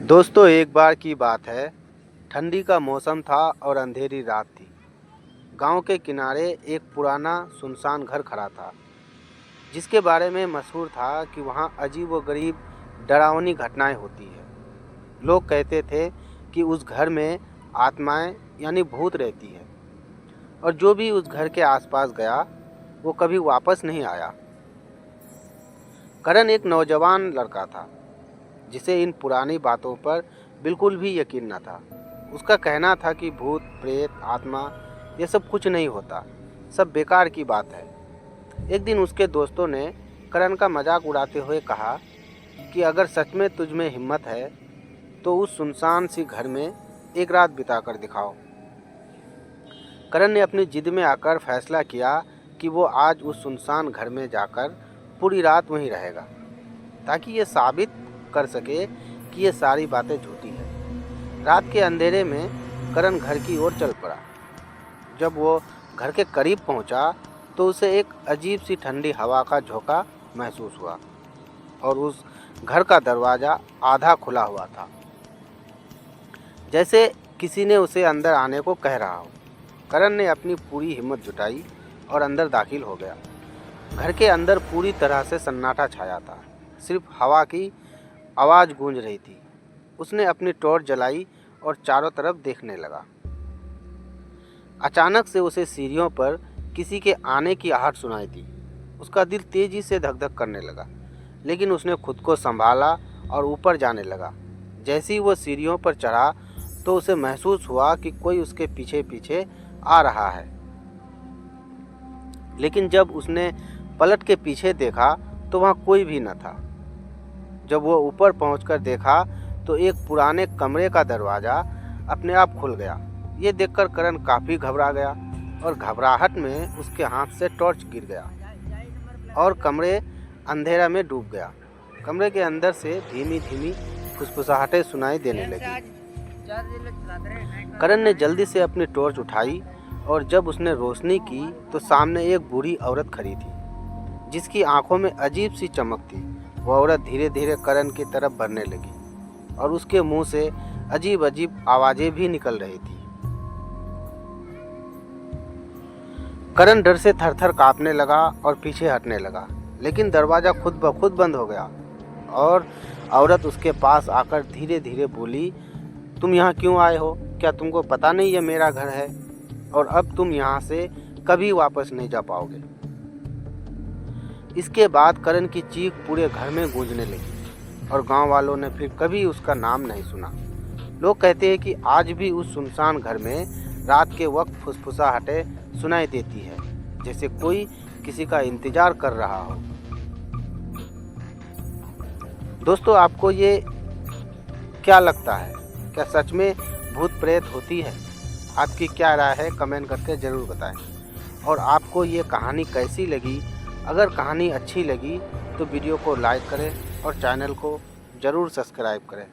दोस्तों, एक बार की बात है। ठंडी का मौसम था और अंधेरी रात थी। गांव के किनारे एक पुराना सुनसान घर खड़ा था, जिसके बारे में मशहूर था कि वहां अजीब व गरीब डरावनी घटनाएं होती है। लोग कहते थे कि उस घर में आत्माएं यानी भूत रहती है, और जो भी उस घर के आसपास गया वो कभी वापस नहीं आया। करण एक नौजवान लड़का था, जिसे इन पुरानी बातों पर बिल्कुल भी यकीन न था। उसका कहना था कि भूत, प्रेत, आत्मा ये सब कुछ नहीं होता, सब बेकार की बात है। एक दिन उसके दोस्तों ने करण का मजाक उड़ाते हुए कहा कि अगर सच में तुझ में हिम्मत है तो उस सुनसान सी घर में एक रात बिता कर दिखाओ। करण ने अपनी जिद में आकर फैसला किया कि वो आज उस सुनसान घर में जाकर पूरी रात वहीं रहेगा, ताकि ये साबित कर सके कि ये सारी बातें झूठी है। रात के अंधेरे में करण घर की ओर चल पड़ा। जब वो घर के करीब पहुंचा तो उसे एक अजीब सी ठंडी हवा का झोंका महसूस हुआ, और उस घर का दरवाज़ा आधा खुला हुआ था, जैसे किसी ने उसे अंदर आने को कह रहा हो। करण ने अपनी पूरी हिम्मत जुटाई और अंदर दाखिल हो गया। घर के अंदर पूरी तरह से सन्नाटा छाया था, सिर्फ हवा की आवाज़ गूंज रही थी। उसने अपनी टॉर्च जलाई और चारों तरफ देखने लगा। अचानक से उसे सीढ़ियों पर किसी के आने की आहट सुनाई दी। उसका दिल तेजी से धक धक करने लगा, लेकिन उसने खुद को संभाला और ऊपर जाने लगा। जैसे ही वो सीढ़ियों पर चढ़ा तो उसे महसूस हुआ कि कोई उसके पीछे पीछे आ रहा है। लेकिन जब उसने पलट के पीछे देखा तो वहाँ कोई भी न था। जब वो ऊपर पहुंचकर देखा तो एक पुराने कमरे का दरवाज़ा अपने आप खुल गया। ये देखकर करण काफ़ी घबरा गया, और घबराहट में उसके हाथ से टॉर्च गिर गया और कमरे अंधेरा में डूब गया। कमरे के अंदर से धीमी धीमी फुसफुसाहटें सुनाई देने लगी। करण ने जल्दी से अपनी टॉर्च उठाई, और जब उसने रोशनी की तो सामने एक बूढ़ी औरत खड़ी थी, जिसकी आंखों में अजीब सी चमक थी। वह औरत धीरे धीरे करण की तरफ बढ़ने लगी, और उसके मुंह से अजीब अजीब आवाज़ें भी निकल रही थी। करण डर से थर-थर कांपने लगा और पीछे हटने लगा, लेकिन दरवाज़ा खुद ब खुद बंद हो गया, और औरत उसके पास आकर धीरे धीरे बोली, तुम यहाँ क्यों आए हो? क्या तुमको पता नहीं ये मेरा घर है, और अब तुम यहाँ से कभी वापस नहीं जा पाओगे। इसके बाद करण की चीख पूरे घर में गूंजने लगी, और गांव वालों ने फिर कभी उसका नाम नहीं सुना। लोग कहते हैं कि आज भी उस सुनसान घर में रात के वक्त फुसफुसाहटें सुनाई देती है, जैसे कोई किसी का इंतजार कर रहा हो। दोस्तों, आपको ये क्या लगता है? क्या सच में भूत प्रेत होती है? आपकी क्या राय है? कमेंट करके ज़रूर बताएं। और आपको ये कहानी कैसी लगी? अगर कहानी अच्छी लगी तो वीडियो को लाइक करें और चैनल को ज़रूर सब्सक्राइब करें।